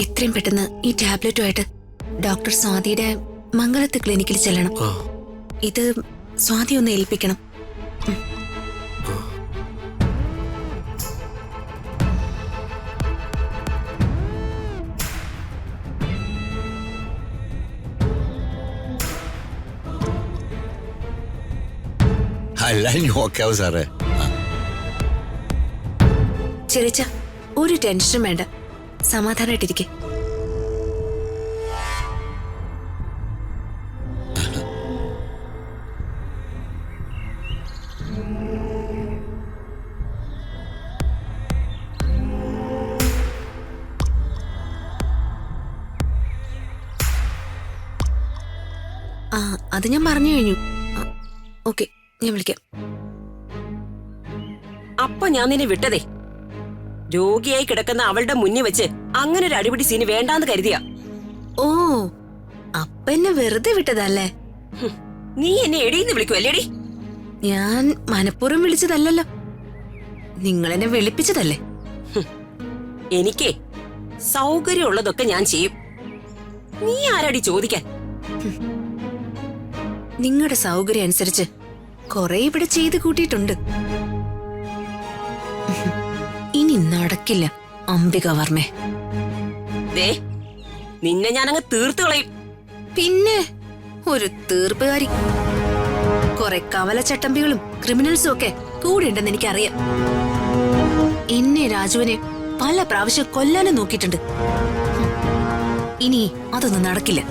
എത്രയും പെട്ടെന്ന് ഈ ടാബ്ലറ്റുമായിട്ട് ഡോക്ടർ സ്വാതിയുടെ മംഗലത്ത് ക്ലിനിക്കിൽ ചെല്ലണം. ഇത് സ്വാതി ഒന്ന് ഏൽപ്പിക്കണം. സാറേ ചെറിച്ച ഒരു ടെൻഷനും വേണ്ട, സമാധാനായിട്ടിരിക്കെ. അത് ഞാൻ പറഞ്ഞു കഴിഞ്ഞു. ഓക്കെ, ഞാൻ വിളിക്കാം. അപ്പൊ ഞാൻ നിന്നെ വിട്ടതേ രോഗിയായി കിടക്കുന്ന അവളുടെ മുന്നിൽ വെച്ച് അങ്ങനെ ഒരു അടിപിടി സീന് വേണ്ടാന്ന് കരുതിയാ. ഓ, അപ്പ എന്നെ വെറുതെ വിട്ടതല്ലേ? നീ എന്നെ എടീന്ന് വിളിക്കുവല്ലേടി? ഞാൻ മനഃപൂർവ്വം വിളിച്ചതല്ലല്ലോ, നിങ്ങൾ എന്നെ വിളിപ്പിച്ചതല്ലേ. എനിക്കേ സൗകര്യമുള്ളതൊക്കെ ഞാൻ ചെയ്യും. നീ ആരാടി ചോദിക്കാൻ? നിങ്ങളുടെ സൗകര്യം അനുസരിച്ച് കുറെ ഇവിടെ ചെയ്ത് കൂട്ടിയിട്ടുണ്ട്. ഇനി നടക്കില്ല അംബിക വർമ്മേ. ദേ, നിന്നെ ഞാനങ്ങ് തീർത്തു കളയും. പിന്നെ ഒരു തീർപ്പുകാരി. കുറെ കവലച്ചട്ടമ്പികളും ക്രിമിനൽസും ഒക്കെ കൂടെ ഉണ്ടെന്ന് എനിക്കറിയാം. എന്നെ രാജുവിനെ പല പ്രാവശ്യം കൊല്ലാനും നോക്കിയിട്ടുണ്ട്. ഇനി അതൊന്നും നടക്കില്ല.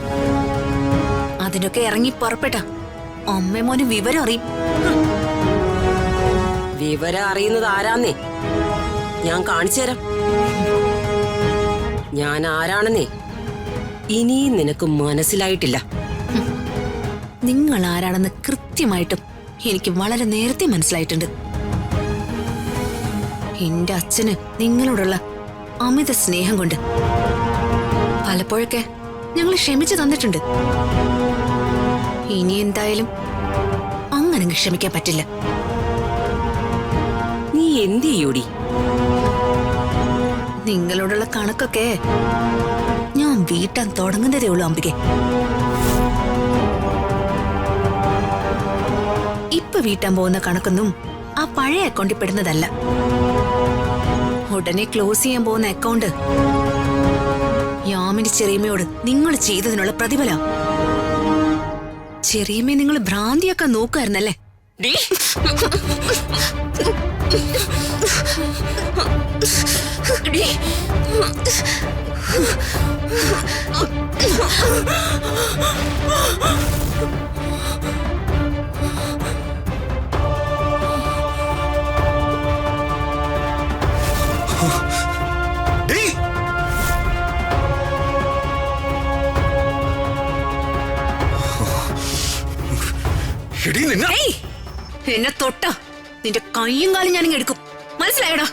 അതിനൊക്കെ ഇറങ്ങി പുറപ്പെട്ട അമ്മ മോന് വിവരം അറിയും. വിവരം അറിയുന്നത് ആരാന്നേ ഞാൻ കാണിച്ചു തരാം. ഞാൻ ആരാണെന്നേ ഇനിയും നിനക്ക് മനസ്സിലായിട്ടില്ല. നിങ്ങൾ ആരാണെന്ന് കൃത്യമായിട്ടും എനിക്ക് വളരെ നേരത്തെ മനസ്സിലായിട്ടുണ്ട്. എന്റെ അച്ഛന് നിങ്ങളോടുള്ള അമിത സ്നേഹം കൊണ്ട് പലപ്പോഴൊക്കെ ഞങ്ങൾ ക്ഷമിച്ചു തന്നിട്ടുണ്ട്. ഇനി എന്തായാലും അങ്ങനെ ക്ഷമിക്കാൻ പറ്റില്ല. നീ എന്ത് ചെയ്യൂടി? നിങ്ങളോടുള്ള കണക്കൊക്കെ ഞാൻ വീട്ടാൻ തുടങ്ങുന്നതേ ഉള്ളൂ അംബികെ. ഇപ്പൊ വീട്ടാൻ പോകുന്ന കണക്കൊന്നും ആ പഴയ അക്കൗണ്ടിൽ പെടുന്നതല്ല. ഉടനെ ക്ലോസ് ചെയ്യാൻ പോകുന്ന അക്കൗണ്ട് യാമിനി ചെറിയമ്മയോട് നിങ്ങൾ ചെയ്തതിനുള്ള പ്രതിഫല. ചെറിയമ്മയെ നിങ്ങൾ ഭ്രാന്തിയൊക്കെ നോക്കുമായിരുന്നല്ലേ? എന്നെ തൊട്ട നിന്റെ കയ്യും കാലും ഞാനിങ്ങ് എടുക്കും. മനസ്സിലായടാ?